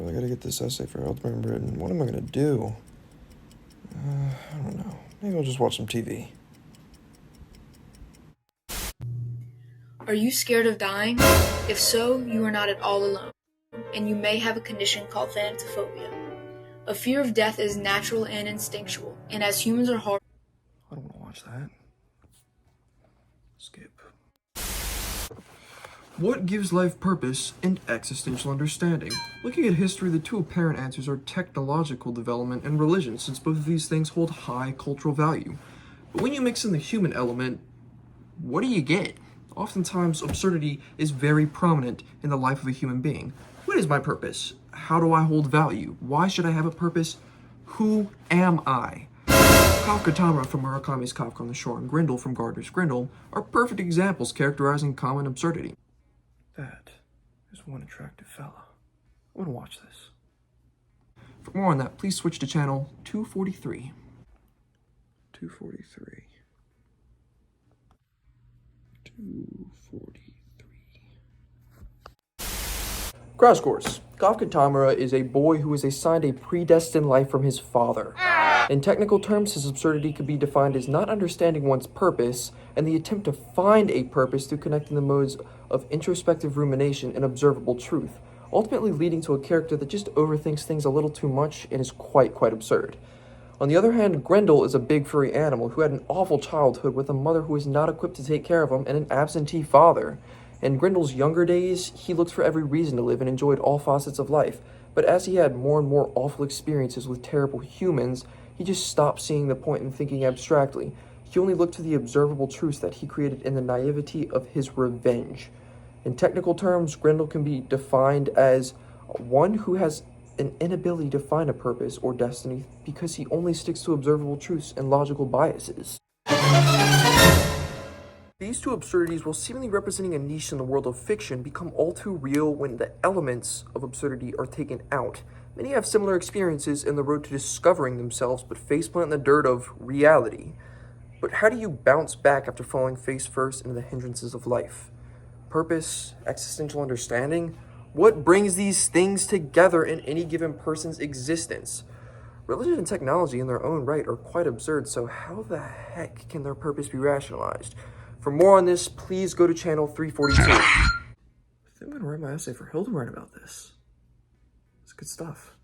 really gotta get this essay for Hildebrandt written. What am I gonna do? I don't know. Maybe I'll just watch some TV. Are you scared of dying? If so, you are not at all alone, and you may have a condition called thanatophobia. A fear of death is natural and instinctual, and as humans are hard. I don't want to watch that. Skip. What gives life purpose and existential understanding? Looking at history, the two apparent answers are technological development and religion, since both of these things hold high cultural value. But when you mix in the human element, what do you get? Oftentimes, absurdity is very prominent in the life of a human being. What is my purpose? How do I hold value? Why should I have a purpose? Who am I? Kafka Tamara from Murakami's Kafka on the Shore and Grindel from Gardner's Grindel are perfect examples characterizing common absurdity. That is one attractive fella. I want to watch this. For more on that, please switch to channel 243. 243. 243. Crash course. Kafka Tamara is a boy who is assigned a predestined life from his father. In technical terms, his absurdity could be defined as not understanding one's purpose and the attempt to find a purpose through connecting the modes of introspective rumination and observable truth, ultimately leading to a character that just overthinks things a little too much and is quite absurd. On the other hand, Grendel is a big furry animal who had an awful childhood with a mother who was not equipped to take care of him and an absentee father. In Grendel's younger days, he looked for every reason to live and enjoyed all facets of life, but as he had more and more awful experiences with terrible humans, he just stopped seeing the point in thinking abstractly. He only looked to the observable truths that he created in the naivety of his revenge. In technical terms, Grendel can be defined as one who has an inability to find a purpose or destiny because he only sticks to observable truths and logical biases. These two absurdities, while seemingly representing a niche in the world of fiction, become all too real when the elements of absurdity are taken out. Many have similar experiences in the road to discovering themselves, but faceplant in the dirt of reality. But how do you bounce back after falling face first into the hindrances of life? Purpose, existential understanding? What brings these things together in any given person's existence? Religion and technology in their own right are quite absurd, so how the heck can their purpose be rationalized? For more on this, please go to channel 342. I think I'm going to write my essay for Hildebrandt about this. It's good stuff.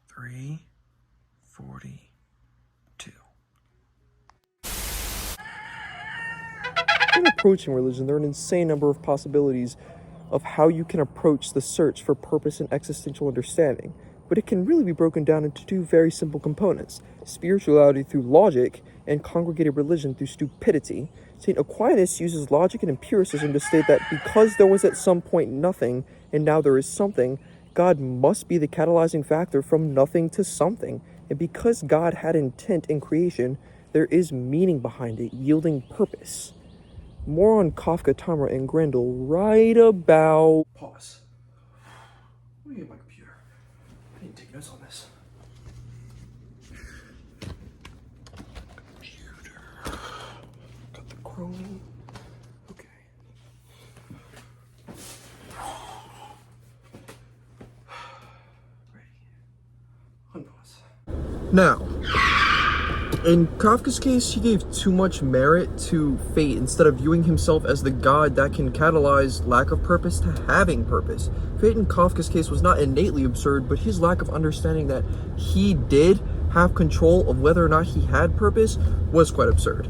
342. In approaching religion, there are an insane number of possibilities of how you can approach the search for purpose and existential understanding, but it can really be broken down into two very simple components: spirituality through logic and congregated religion through stupidity. St. Aquinas uses logic and empiricism to state that because there was at some point nothing and now there is something, God must be the catalyzing factor from nothing to something, and because God had intent in creation, there is meaning behind it, yielding purpose. More on Kafka, Tamara, and Grendel right about... Pause. Let me get my computer. I need to take notes on this. Computer. Got the Chrome. Okay. Ready. Unpause. Now, in Kafka's case, he gave too much merit to fate instead of viewing himself as the god that can catalyze lack of purpose to having purpose. Fate in Kafka's case was not innately absurd, but his lack of understanding that he did have control of whether or not he had purpose was quite absurd.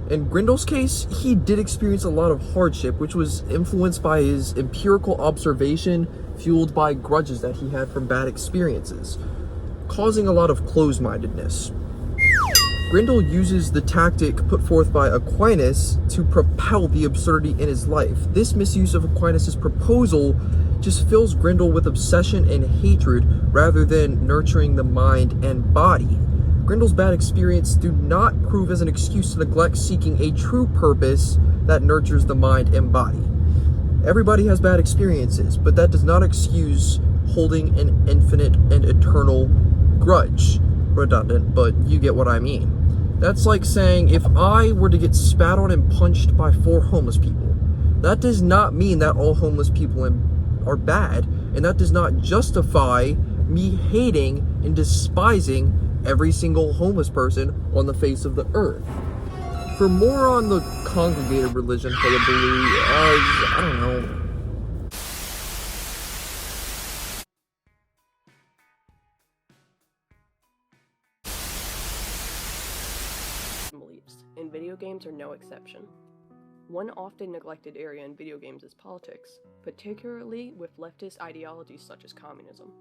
In Grendel's case, he did experience a lot of hardship, which was influenced by his empirical observation, fueled by grudges that he had from bad experiences, causing a lot of closed-mindedness. Grendel uses the tactic put forth by Aquinas to propel the absurdity in his life. This misuse of Aquinas' proposal just fills Grendel with obsession and hatred rather than nurturing the mind and body. Grendel's bad experience do not prove as an excuse to neglect seeking a true purpose that nurtures the mind and body. Everybody has bad experiences, but that does not excuse holding an infinite and eternal grudge. Redundant, but you get what I mean. That's like saying if I were to get spat on and punched by 4 homeless people, that does not mean that all homeless people are bad. and that does not justify me hating and despising every single homeless person on the face of the earth. For more on the congregated religion hullabaloo, I don't know. Beliefs, and video games are no exception. One often neglected area in video games is politics, particularly with leftist ideologies such as communism.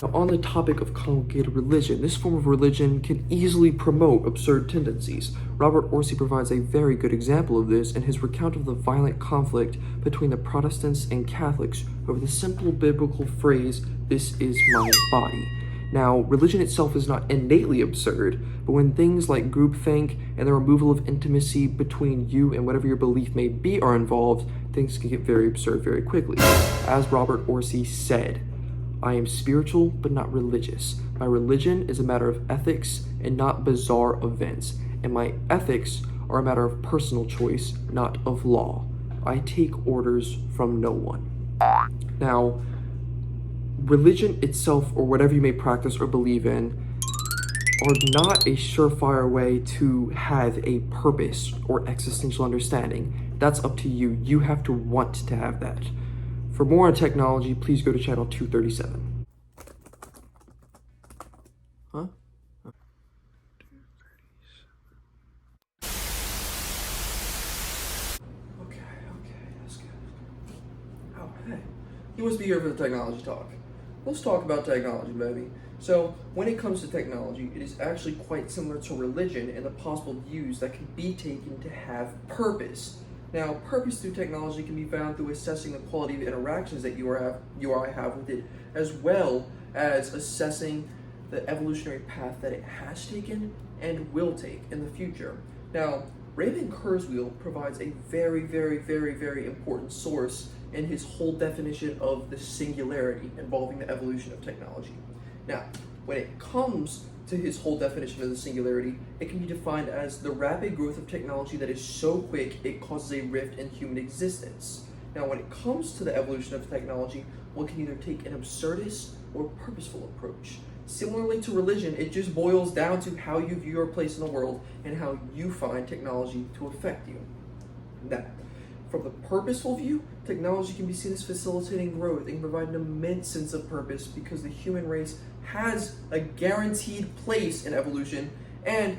Now, on the topic of congregated religion, this form of religion can easily promote absurd tendencies. Robert Orsi provides a very good example of this in his recount of the violent conflict between the Protestants and Catholics over the simple biblical phrase, "This is my body." Now, religion itself is not innately absurd, but when things like groupthink and the removal of intimacy between you and whatever your belief may be are involved, things can get very absurd very quickly. As Robert Orsi said, "I am spiritual, but not religious. My religion is a matter of ethics and not bizarre events, and my ethics are a matter of personal choice, not of law. I take orders from no one." Now, religion itself, or whatever you may practice or believe in, are not a surefire way to have a purpose or existential understanding. That's up to you. You have to want to have that. For more on technology, please go to channel 237. Huh? Okay, that's good. Oh, hey. You must be here for the technology talk. Let's talk about technology, baby. So, when it comes to technology, it is actually quite similar to religion and the possible views that can be taken to have purpose. Now, purpose through technology can be found through assessing the quality of interactions that you or I have with it, as well as assessing the evolutionary path that it has taken and will take in the future. Now, Raymond Kurzweil provides a very, very, very, very important source in his whole definition of the singularity involving the evolution of technology. Now, when it comes to his whole definition of the singularity, it can be defined as the rapid growth of technology that is so quick it causes a rift in human existence. Now, when it comes to the evolution of technology, one can either take an absurdist or purposeful approach. Similarly to religion, it just boils down to how you view your place in the world and how you find technology to affect you. Now, from the purposeful view, technology can be seen as facilitating growth and provide an immense sense of purpose because the human race has a guaranteed place in evolution and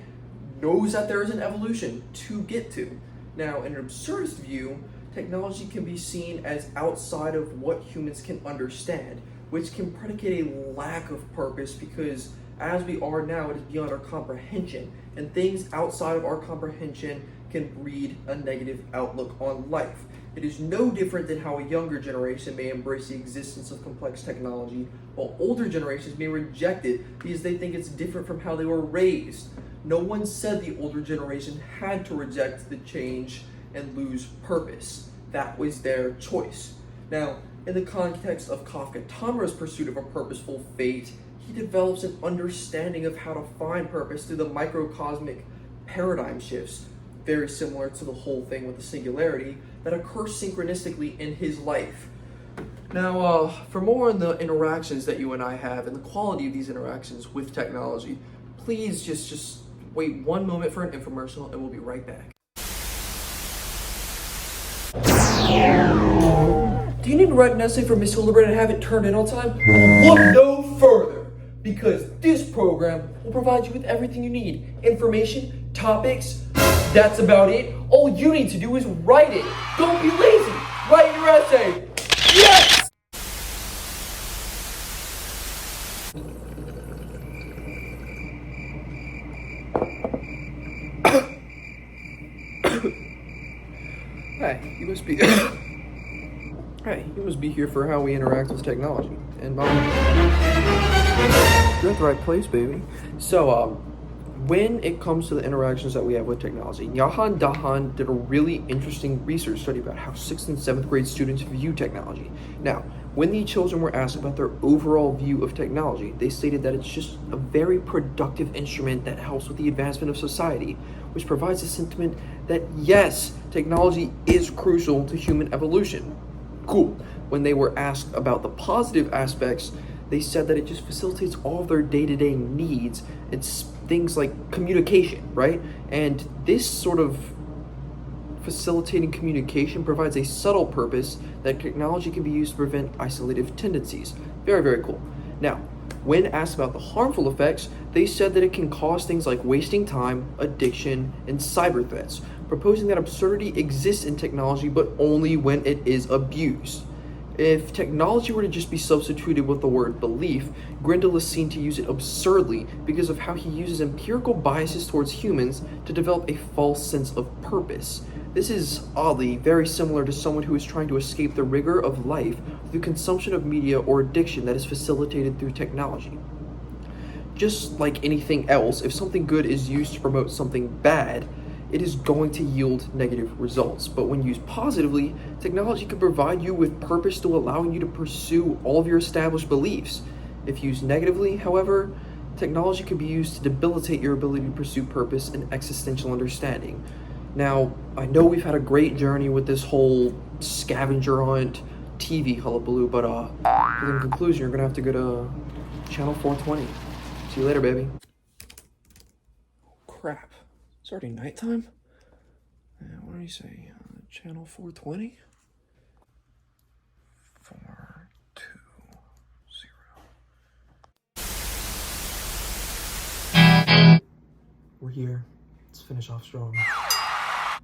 knows that there is an evolution to get to. Now, in an absurdist view, technology can be seen as outside of what humans can understand, which can predicate a lack of purpose because as we are now, it is beyond our comprehension, and things outside of our comprehension can breed a negative outlook on life. It is no different than how a younger generation may embrace the existence of complex technology, while older generations may reject it because they think it's different from how they were raised. No one said the older generation had to reject the change and lose purpose. That was their choice. Now, in the context of Kafka Tamara's pursuit of a purposeful fate, he develops an understanding of how to find purpose through the microcosmic paradigm shifts, very similar to the whole thing with the singularity, that occur synchronistically in his life. Now, for more on the interactions that you and I have and the quality of these interactions with technology, please just wait one moment for an infomercial and we'll be right back. Do you need to write an essay for Miss Hildebrand and have it turned in on time? Look no further, because this program will provide you with everything you need. Information, topics, that's about it. All you need to do is write it. Don't be lazy. Write your essay. Yes! Hey, you must be here for how we interact with technology. And you're at the right place, baby. So, when it comes to the interactions that we have with technology, Jahan Dahan did a really interesting research study about how 6th and 7th grade students view technology. Now, when the children were asked about their overall view of technology, they stated that it's just a very productive instrument that helps with the advancement of society, which provides a sentiment that yes, technology is crucial to human evolution. Cool. When they were asked about the positive aspects, they said that it just facilitates all of their day-to-day needs. It's things like communication, right? And this sort of facilitating communication provides a subtle purpose that technology can be used to prevent isolative tendencies. Very, very cool. Now, when asked about the harmful effects, they said that it can cause things like wasting time, addiction, and cyber threats, proposing that absurdity exists in technology but only when it is abused. If technology were to just be substituted with the word belief, Grindel is seen to use it absurdly because of how he uses empirical biases towards humans to develop a false sense of purpose. This is oddly very similar to someone who is trying to escape the rigor of life through consumption of media or addiction that is facilitated through technology. Just like anything else, if something good is used to promote something bad, it is going to yield negative results. But when used positively, technology can provide you with purpose to allowing you to pursue all of your established beliefs. If used negatively, however, technology can be used to debilitate your ability to pursue purpose and existential understanding. Now, I know we've had a great journey with this whole scavenger hunt TV hullabaloo, but in conclusion, you're gonna have to go to channel 420. See you later, baby. Crap. It's already nighttime? What did he say? Channel 420? 420. We're here. Let's finish off strong.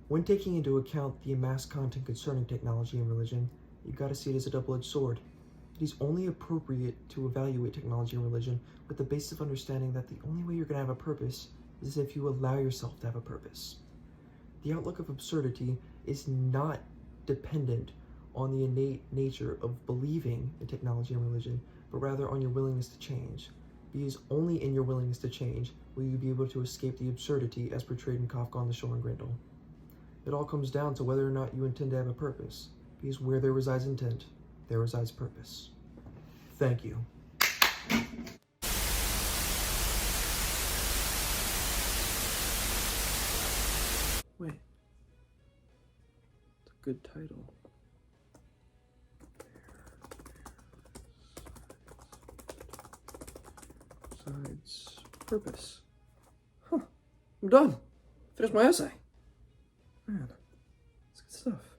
When taking into account the amassed content concerning technology and religion, you gotta see it as a double-edged sword. It is only appropriate to evaluate technology and religion with the basis of understanding that the only way you're gonna have a purpose is if you allow yourself to have a purpose. The outlook of absurdity is not dependent on the innate nature of believing in technology and religion, but rather on your willingness to change. Because only in your willingness to change will you be able to escape the absurdity as portrayed in Kafka on the Shore and Grindel. It all comes down to whether or not you intend to have a purpose, because where there resides intent, there resides purpose. Thank you. Wait. It's a good title. Besides purpose. Huh. I'm done. Finished my essay. Man, that's good stuff.